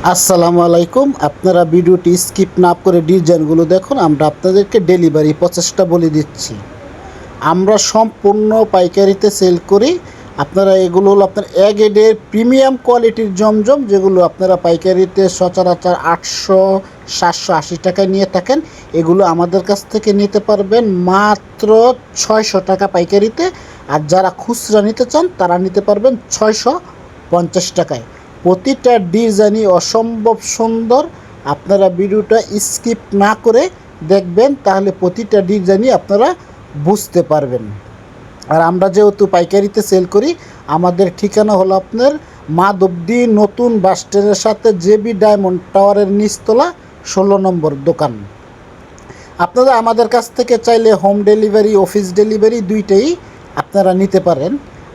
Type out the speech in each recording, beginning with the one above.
আসসালামু আলাইকুম। আপনারা ভিডিওটি স্কিপ না করে ডিজাইনগুলো দেখুন। আমরা আপনাদেরকে ডেলিভারি প্রসেসটা বলে দিচ্ছি। আমরা সম্পূর্ণ পাইকারিতে সেল করি। আপনারা এগুলো হলো আপনার এ গ্রেডের প্রিমিয়াম কোয়ালিটির জমজম, যেগুলো আপনারা পাইকারিতে সচরাচর 800-780 টাকায় নিয়ে থাকেন। এগুলো আমাদের কাছ থেকে নিতে পারবেন মাত্র 600 টাকা পাইকারিতে। আর যারা খুচরা নিতে চান তারা নিতে পারবেন 650 টাকায়। প্রতিটা ডিজাইনই অসম্ভব সুন্দর। আপনারা ভিডিওটা স্কিপ না করে দেখবেন, তাহলে প্রতিটা ডিজাইনই আপনারা বুঝতে পারবেন। আর আমরা যেহেতু পাইকারিতে সেল করি, আমাদের ঠিকানা হলো আপনার মাধবদী নতুন বাস স্ট্যান্ডের সাথে জেবি ডায়মন্ড টাওয়ারের নিচতলা 16 নম্বর দোকান। আপনারা আমাদের কাছ থেকে চাইলে হোম ডেলিভারি, অফিস ডেলিভারি দুইটাই আপনারা নিতে পারেন।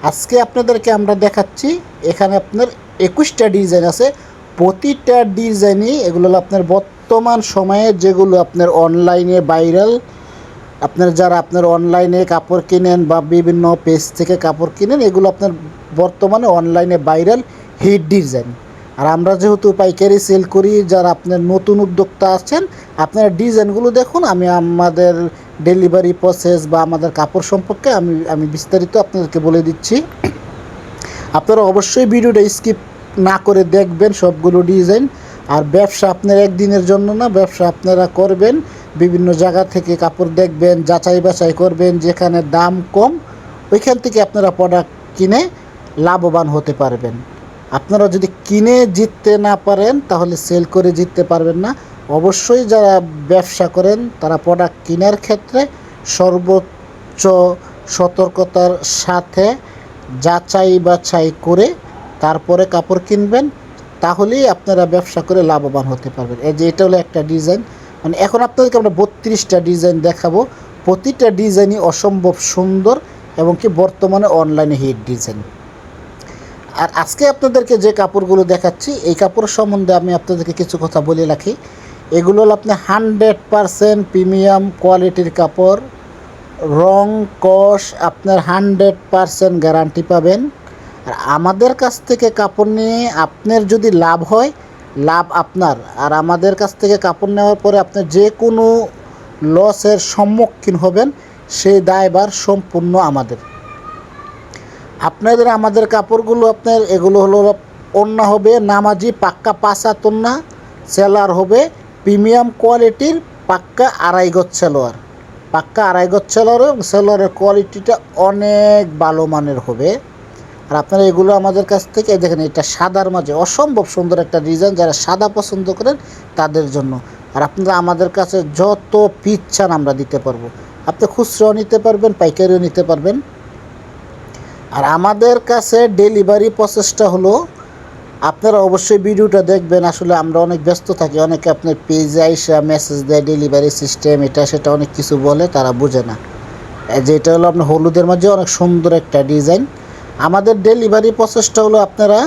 আজকে আপনাদেরকে আমরা দেখাচ্ছি, এখানে আপনার 21টা ডিজাইন আছে। প্রতিটা ডিজাইনই এগুলো হলো আপনার বর্তমান সময়ে যেগুলো আপনার অনলাইনে ভাইরাল। যারা আপনার অনলাইনে কাপড় কিনেন বা বিভিন্ন পেজ থেকে কাপড় কিনেন, এগুলো আপনার বর্তমানে অনলাইনে ভাইরাল হিট ডিজাইন। আর আমরা যেহেতু পাইকারি সেল করি, যারা আপনার নতুন উদ্যোক্তা আছেন, আপনারা ডিজাইনগুলো দেখুন। আমি আমাদের ডেলিভারি প্রসেস বা আমাদের কাপড় সম্পর্কে আমি বিস্তারিত আপনাদেরকে বলে দিচ্ছি। আপনারা অবশ্যই ভিডিওটা স্কিপ না করে দেখবেন সবগুলো ডিজাইন। আর ব্যবসা আপনার একদিনের জন্য না, ব্যবসা আপনারা করবেন, বিভিন্ন জায়গা থেকে কাপড় দেখবেন, যাচাই বাছাই করবেন, যেখানে দাম কম ওইখান থেকে আপনারা প্রোডাক্ট কিনে লাভবান হতে পারবেন। আপনারা যদি কিনে জিততে না পারেন তাহলে সেল করে জিততে পারবেন না। অবশ্যই যারা ব্যবসা করেন তারা প্রোডাক্ট কেনার ক্ষেত্রে সর্বোচ্চ সতর্কতার সাথে যাচাই বাছাই করে তারপরে কাপড় কিনবেন, তাহলেই আপনারা ব্যবসা করে লাভবান হতে পারবেন। এই যে এটা হলো একটা ডিজাইন, মানে এখন আপনাদেরকে আমরা 32টা ডিজাইন দেখাবো। প্রতিটা ডিজাইনই অসম্ভব সুন্দর এবং কি বর্তমানে অনলাইনে হিট ডিজাইন। আর আজকে আপনাদেরকে যে কাপড়গুলো দেখাচ্ছি, এই কাপড় সম্বন্ধে আমি আপনাদেরকে কিছু কথা বলে রাখি। এগুলো হলো আপনি 100% প্রিমিয়াম কোয়ালিটির কাপড়। রং কস আপনার 100% গ্যারান্টি পাবেন। আর আমাদের কাছ থেকে কাপড় নিয়ে আপনার যদি লাভ হয়, লাভ আপনার। আর আমাদের কাছ থেকে কাপড় নেওয়ার পরে আপনার যে কোনো লসের সম্মুখীন হবেন, সেই দায়ভার সম্পূর্ণ আমাদের। আপনাদের আমাদের কাপড়গুলো আপনার এগুলো হলো ওড়না হবে নামাজি পাক্কা 5 হাত ওড়না, সেলার হবে প্রিমিয়াম কোয়ালিটির পাক্কা 2.5 গজ সেলোয়ার। পাক্কা 2.5 গজ সেলোয়ার এবং সেলোয়ারের কোয়ালিটিটা অনেক ভালো মানের হবে। আর আপনারা এগুলো আমাদের কাছ থেকে দেখেন, এটা সাদার মাঝে অসম্ভব সুন্দর একটা ডিজাইন। যারা সাদা পছন্দ করেন তাদের জন্য। আর আপনারা আমাদের কাছে যত পিস চান আমরা দিতে পারবো। আপনি খুচরাও নিতে পারবেন, পাইকারিও নিতে পারবেন। আর আমাদের কাছে ডেলিভারি প্রসেসটা হলো, আপনারা অবশ্যই ভিডিওটা দেখবেন। আসলে আমরা অনেক ব্যস্ত থাকি, অনেকে আপনার পেজে আইসা মেসেজ দেয় ডেলিভারি সিস্টেম এটা সেটা অনেক কিছু বলে, তারা বোঝে না। যেটা হলো আপনার হলুদের মাঝে অনেক সুন্দর একটা ডিজাইন। আমাদের ডেলিভারি প্রসেসটা হলো, আপনারা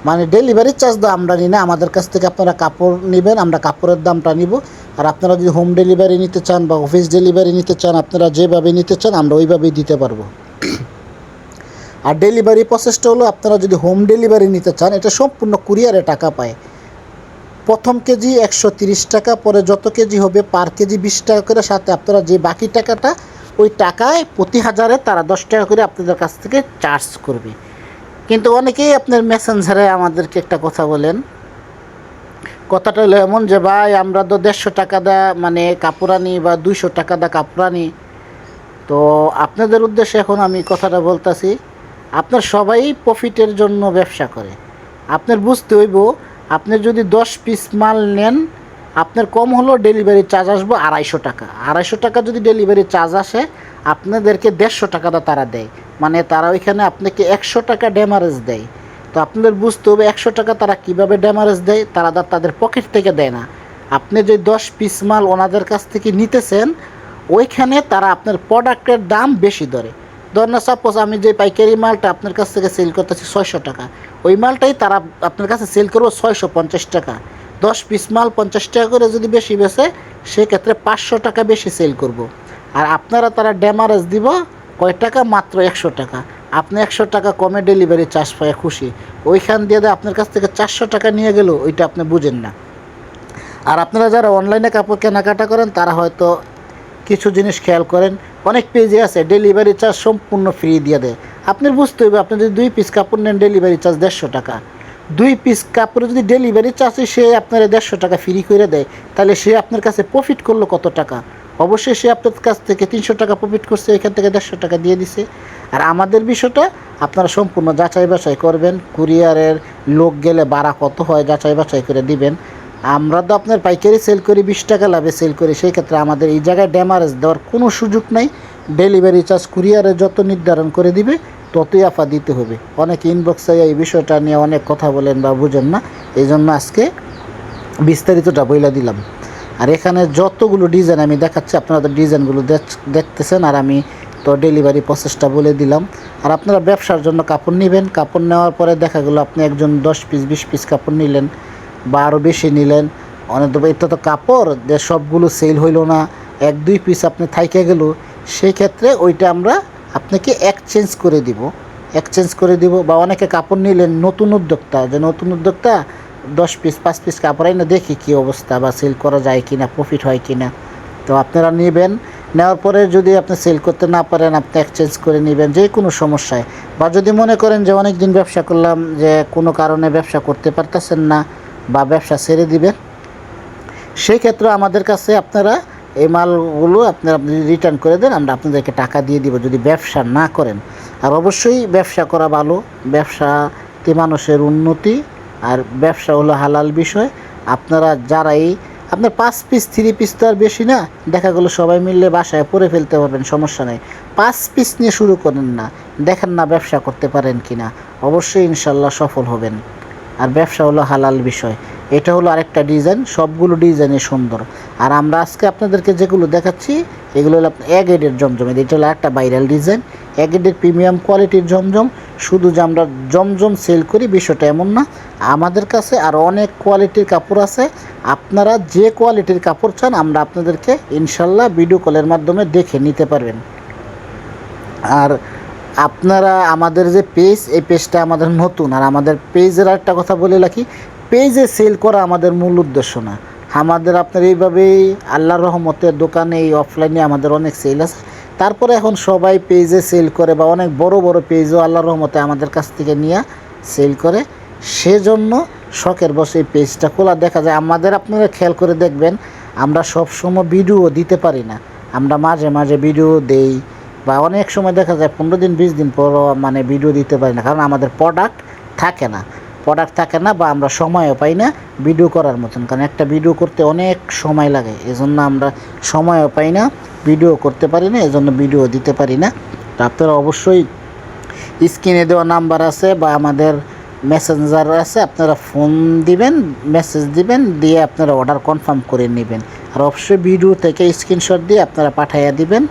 মানে ডেলিভারি চার্জটা আমরা নিই না। আমাদের কাছ থেকে আপনারা কাপড় নেবেন, আমরা কাপড়ের দামটা নিব। আর আপনারা যদি হোম ডেলিভারি নিতে চান বা অফিস ডেলিভারি নিতে চান, আপনারা যেভাবে নিতে চান আমরা ওইভাবেই দিতে পারবো। আর ডেলিভারি প্রসেসটা হলো, আপনারা যদি হোম ডেলিভারি নিতে চান, এটা সম্পূর্ণ কুরিয়ারে টাকা পায়। প্রথম কেজি 130 টাকা, পরে যত কেজি হবে পার কেজি 20 টাকা করে, সাথে আপনারা যে বাকি টাকাটা ওই টাকায় প্রতি হাজারে তারা 10 টাকা করে আপনাদের কাছ থেকে চার্জ করবে। কিন্তু অনেকেই আপনার মেসেঞ্জারে আমাদেরকে একটা কথা বলেন, কথাটা হলো এমন যে ভাই আমরা তো 150 টাকা দা মানে কাপড় আনি বা 200 টাকা দা কাপড় আনি। তো আপনাদের উদ্দেশ্যে এখন আমি কথাটা বলতেছি, আপনার সবাই প্রফিটের জন্য ব্যবসা করে। আপনার বুঝতে হইব, আপনি যদি 10 পিস মাল নেন, আপনার কম হলো ডেলিভারি চার্জ আসবো 250 টাকা। 250 টাকা যদি ডেলিভারি চার্জ আসে, আপনাদেরকে 150 টাকাটা তারা দেয়। মানে তারা ওইখানে আপনাকে 100 টাকা ড্যামারেজ দেয়। তো আপনাদের বুঝতে হবে 100 টাকা তারা কীভাবে ড্যামারেজ দেয়, তারা তাদের পকেট থেকে দেয় না। আপনি যে 10 পিস মাল ওনাদের কাছ থেকে নিতেছেন, ওইখানে তারা আপনার প্রোডাক্টের দাম বেশি ধরে। ধর না, সাপোজ আমি যে পাইকারি মালটা আপনার কাছ থেকে সেল করতেছি 600 টাকা, ওই মালটাই তারা আপনার কাছে সেল করবো 650 টাকা। 10 পিস মাল 50 টাকা করে যদি বেশি বেচে, সেক্ষেত্রে 500 টাকা বেশি সেল করব। আর আপনারা তারা ড্যামারেজ দিব কয় টাকা? মাত্র 100 টাকা। আপনি 100 টাকা কমে ডেলিভারি চার্জ পায় খুশি, ওইখান দিয়ে আপনার কাছ থেকে 400 টাকা নিয়ে গেল, ওইটা আপনি বুঝেন না। আর আপনারা যারা অনলাইনে কাপড় কেনাকাটা করেন তারা হয়তো কিছু জিনিস খেয়াল করেন, অনেক পেজে আছে ডেলিভারি চার্জ সম্পূর্ণ ফ্রি দিয়ে দেয়। আপনার বুঝতে হবে, আপনি যদি 2 পিস কাপড় নেন ডেলিভারি চার্জ 150 টাকা, 2 পিস কাপড়ে যদি ডেলিভারি চার্জে সে আপনার 150 টাকা ফ্রি করে দেয়, তাহলে সে আপনার কাছে প্রফিট করলো কত টাকা? অবশ্যই সে আপনার কাছ থেকে 300 টাকা প্রফিট করছে, এখান থেকে 150 টাকা দিয়ে দিছে। আর আমাদের বিষয়টা আপনারা সম্পূর্ণ যাচাই বাছাই করবেন, কুরিয়ারের লোক গেলে ভাড়া কত হয় যাচাই বাছাই করে দিবেন। আমরা তো আপনার পাইকারি সেল করি 20 টাকা লাভে সেল করি, সেই ক্ষেত্রে আমাদের এই জায়গায় ড্যামারেজ দেওয়ার কোনো সুযোগ নাই। ডেলিভারি চার্জ কুরিয়ারে যত নির্ধারণ করে দিবে ততই আফা দিতে হবে। অনেক ইনবক্সে এই বিষয়টা নিয়ে অনেক কথা বলেন বা বুঝেন না, এই জন্য আজকে বিস্তারিতটা বইলা দিলাম। আর এখানে যতগুলো ডিজাইন আমি দেখাচ্ছি আপনারা তো ডিজাইনগুলো দেখতেছেন, আর আমি তো ডেলিভারি প্রসেসটা বলে দিলাম। আর আপনারা ব্যবসার জন্য কাপড় নেবেন, কাপড় নেওয়ার পরে দেখা গেলো আপনি একজন 10 পিস 20 পিস কাপড় নিলেন বা আরও বেশি নিলেন, অনেক এটা তো কাপড় যে সবগুলো সেল হইল না, 1-2 পিস আপনি থাইকে গেল, সেই ক্ষেত্রে ওইটা আমরা আপনাকে এক্সচেঞ্জ করে দিব। বা অনেকে কাপড় নিলেন নতুন উদ্যোক্তা, যে নতুন উদ্যোক্তা 10 পিস 5 পিস কাপড় না দেখি কী অবস্থা বা সেল করা যায় কি না, প্রফিট হয় কি না, তো আপনারা নেবেন। নেওয়ার পরে যদি আপনি সেল করতে না পারেন আপনি এক্সচেঞ্জ করে নেবেন যে কোনো সমস্যায়। বা যদি মনে করেন যে অনেক দিন ব্যবসা করলাম, যে কোনো কারণে ব্যবসা করতে পারতেছেন না বা ব্যবসা ছেড়ে দিবেন, সেই ক্ষেত্রে আমাদের কাছে আপনারা এই মালগুলো আপনারা রিটার্ন করে দেন, আমরা আপনাদেরকে টাকা দিয়ে দিব যদি ব্যবসা না করেন। আর অবশ্যই ব্যবসা করা ভালো, ব্যবসাতে মানুষের উন্নতি, আর ব্যবসা হলো হালাল বিষয়। আপনারা যারাই আপনার 5 পিস 3 পিস তো আর বেশি না, দেখা গেলো সবাই মিললে বাসায় পরে ফেলতে পারবেন, সমস্যা নেই। 5 পিস নিয়ে শুরু করেন না, দেখেন না ব্যবসা করতে পারেন কি না, অবশ্যই ইনশাল্লাহ সফল হবেন। আর ব্যবসা হলো হালাল বিষয়। এটা হলো আরেকটা ডিজাইন, সবগুলো ডিজাইনই সুন্দর। আর আমরা আজকে আপনাদেরকে যেগুলো দেখাচ্ছি এগুলো হলো আপনার এ গ্রেডের জমজম, এটা হলো একটা ভাইরাল ডিজাইন, এ গ্রেডের প্রিমিয়াম কোয়ালিটির জমজম। শুধু যে আমরা জমজম সেল করি বিষয়টা এমন না, আমাদের কাছে আরও অনেক কোয়ালিটির কাপড় আছে। আপনারা যে কোয়ালিটির কাপড় চান আমরা আপনাদেরকে ইনশাল্লাহ ভিডিও কলের মাধ্যমে দেখে নিতে পারবেন। আর আপনারা আমাদের যে পেজ, এই পেজটা আমাদের নতুন, আর আমাদের পেজের একটা কথা বলে রাখি, পেজে সেল করা আমাদের মূল উদ্দেশ্য না। আমাদের আপনার এইভাবেই আল্লাহর রহমতের দোকানে এই অফলাইনে আমাদের অনেক সেল আছে, তারপরে এখন সবাই পেজে সেল করে বা অনেক বড় বড় পেজও আল্লাহর রহমতে আমাদের কাছ থেকে নিয়ে সেল করে, সেজন্য শখের বসে এই পেজটা খোলা। দেখা যায় আমাদের আপনারা খেয়াল করে দেখবেন আমরা সবসময় ভিডিও দিতে পারি না, আমরা মাঝে মাঝে ভিডিও দেই, বা অনেক সময় দেখা যায় 15 দিন 20 দিন পর মানে ভিডিও দিতে পারি না, কারণ আমাদের প্রোডাক্ট থাকে না বা আমরা সময়ও পাই না ভিডিও করার মতন, কারণ একটা ভিডিও করতে অনেক সময় লাগে, এজন্য আমরা সময়ও পাই না, ভিডিও করতে পারি না, এজন্য ভিডিও দিতে পারি না। তো আপনারা অবশ্যই স্ক্রিনে দেওয়া নাম্বার আছে বা আমাদের মেসেঞ্জার আছে, আপনারা ফোন দিবেন, মেসেজ দিবেন, দিয়ে আপনারা অর্ডার কনফার্ম করে নেবেন। আর অবশ্যই ভিডিও থেকে স্ক্রিনশট দিয়ে আপনারা পাঠাইয়া দিবেন।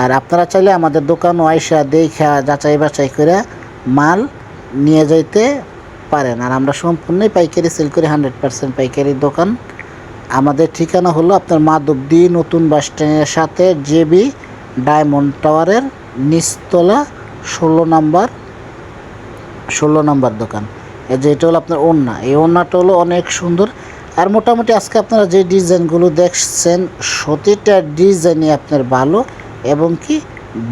আর আপনারা চাইলে আমাদের দোকানও আইসা দেখা যাচাই বাছাই করে মাল নিয়ে যাইতে পারেন। আর আমরা সম্পূর্ণই পাইকারি সেল করি, 100% পাইকারি দোকান। আমাদের ঠিকানা হলো আপনার মাধবদী নতুন বাস স্ট্যান্ডের সাথে জেবি ডায়মন্ড টাওয়ারের নিচতলা 16 নাম্বার দোকান। এই যে এটা হলো আপনার ওড়না, এই ওড়নাটা হলো অনেক সুন্দর। আর মোটামুটি আজকে আপনারা যে ডিজাইনগুলো দেখছেন প্রতিটা ডিজাইনই আপনার ভালো এবং কি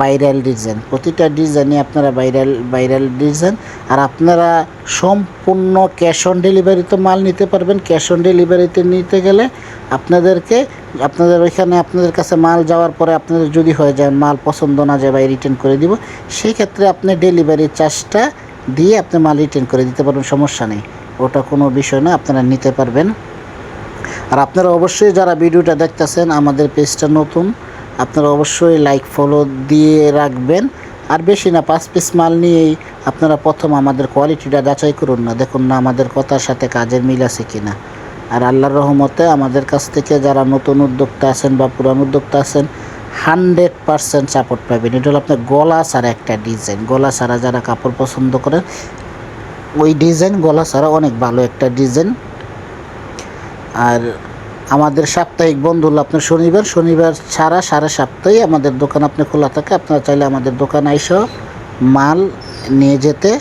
ভাইরাল ডিজাইন, প্রতিটা ডিজাইনই আপনারা ভাইরাল ডিজাইন। আর আপনারা সম্পূর্ণ ক্যাশ অন ডেলিভারিতে মাল নিতে পারবেন। ক্যাশ অন ডেলিভারিতে নিতে গেলে আপনাদের ওইখানে আপনাদের কাছে মাল যাওয়ার পরে আপনাদের যদি হয়ে যায় মাল পছন্দ না যায় বা রিটার্ন করে দিব, সেই ক্ষেত্রে আপনি ডেলিভারি চার্জটা দিয়ে আপনি মাল রিটার্ন করে দিতে পারবেন, সমস্যা নেই, ওটা কোনো বিষয় না, আপনারা নিতে পারবেন। আর আপনারা অবশ্যই যারা ভিডিওটা দেখতেছেন আমাদের পেজটা নতুন, আপনারা অবশ্যই লাইক ফলো দিয়ে রাখবেন। আর বেশি না 5 পিস মাল নিয়েই আপনারা প্রথম আমাদের কোয়ালিটিটা যাচাই করুন না, দেখুন না আমাদের কথার সাথে কাজের মিল আছে কিনা। আর আল্লাহর রহমতে আমাদের কাছ থেকে যারা নতুন উদ্যোক্তা আছেন বা পুরান উদ্যোক্তা আছেন 100% সাপোর্ট পাবেন। এটা হলো আপনার গলা ছাড়া একটা ডিজাইন, গলা ছাড়া যারা কাপড় পছন্দ করেন ওই ডিজাইন, গলা ছাড়া অনেক ভালো একটা ডিজাইন। আর আমাদের সাপ্তাহিক বন্ধ হলো আপনার শনিবার ছাড়া সারা সপ্তাহে আমাদের দোকান আপনি খোলা থাকে, আপনারা চাইলে আমাদের দোকানে এসে মাল নিয়ে যেতে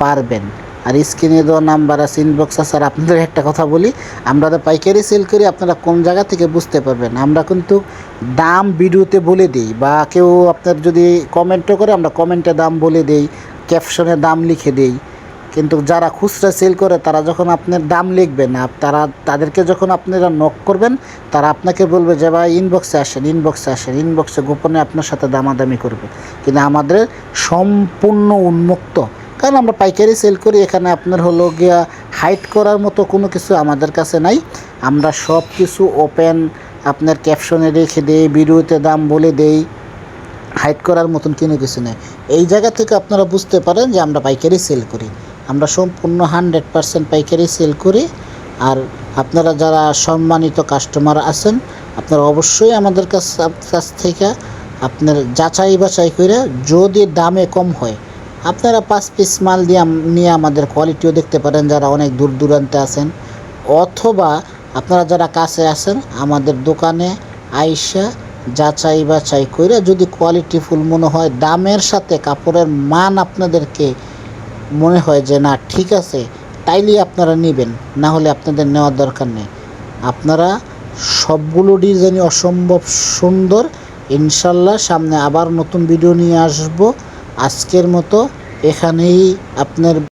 পারবেন। আর স্ক্রিনে দেওয়া নাম্বার আছে, ইনবক্স আছে। আর আপনাদের একটা কথা বলি, আমরা তো পাইকারি সেল করি, আপনারা কোন জায়গা থেকে বুঝতে পারবেন। আমরা কিন্তু দাম ভিডিওতে বলে দিই, বা কেউ আপনার যদি কমেন্টও করে আমরা কমেন্টে দাম বলে দিই, ক্যাপশনে দাম লিখে দিই। কিন্তু যারা খুচরা সেল করে তারা যখন আপনার দাম লিখবে না, তাদেরকে যখন আপনারা নক করবেন, তারা আপনাকে বলবে যে ভাই ইনবক্সে আসেন, ইনবক্সে গোপনে আপনার সাথে দামাদামি করবে। কিন্তু আমাদের সম্পূর্ণ উন্মুক্ত, কারণ আমরা পাইকারি সেল করি। এখানে আপনার হলো গিয়া হাইড করার মতো কোনো কিছু আমাদের কাছে নাই। আমরা সব কিছু ওপেন আপনার ক্যাপশনে রেখে দেই, ভিডিওতে দাম বলে দেই, হাইড করার মতন কোনো কিছু নেই। এই জায়গা থেকে আপনারা বুঝতে পারেন যে আমরা পাইকারি সেল করি। আমরা সম্পূর্ণ 100% পাইকারি সেল করি। আর আপনারা যারা সম্মানিত কাস্টমার আছেন, আপনারা অবশ্যই আমাদের কাছ থেকে আপনার যাচাই বাছাই করে, যদি দামে কম হয় আপনারা 5 পিস মাল নিয়ে আমাদের কোয়ালিটিও দেখতে পারেন, যারা অনেক দূর দূরান্তে আছেন। অথবা আপনারা যারা কাছে আছেন, আমাদের দোকানে আইসা যাচাই বাছাই করে যদি কোয়ালিটিফুল মনে হয়, দামের সাথে কাপড়ের মান আপনাদেরকে মনে হয় যে না ঠিক আছে, তাইলেই আপনারা নেবেন, না হলে আপনাদের নেওয়ার দরকার নেই। আপনারা সবগুলো ডিজাইনই অসম্ভব সুন্দর। ইনশাল্লাহ সামনে আবার নতুন ভিডিও নিয়ে আসব। আজকের মতো এখানেই আপনার